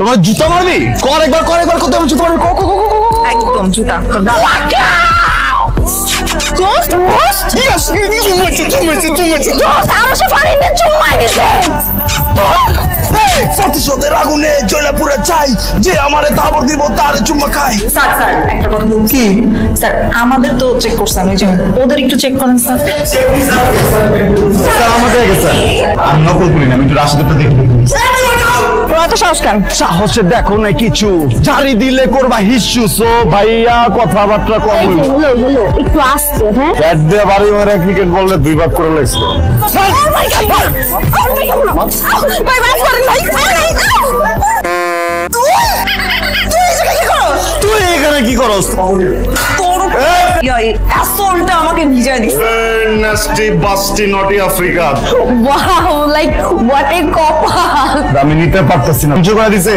তোমার জুতা মারবি? কর একবার কত জুতা মারবি? একদম জুতা প্রতিশোধের আগুনে জ্বলে পুড়ে চাই, যে আমারে তাবর দিব তার চুম্মা খাই। স্যার একটা কথা বলছি স্যার, আমাদের তো চেক করছেন, ওই যে ওদের একটু চেক করেন স্যার। স্যার আমাদের গেছে, আমি নকল করি না, আমি একটু রাশিদটা দেখি। সাহসে দেখো না কিছু, জারি দিলে করবা হিসু। সো ভাইয়া কথাবার্তা কম একটু আসছে। হ্যাঁ ব্যাট দিয়ে বাড়ি মারে ক্রিকেট বললে 2 ভাগ করে লাগছিল। তুই এখানে কি করস? আসলটা আমাকে ভিজায় দিচ্ছে। নাস্টি বাস্টি নটি Africa. Wow, like what a কপাল। আমি নিতে পারতেছি না, কিছু করে দিছে।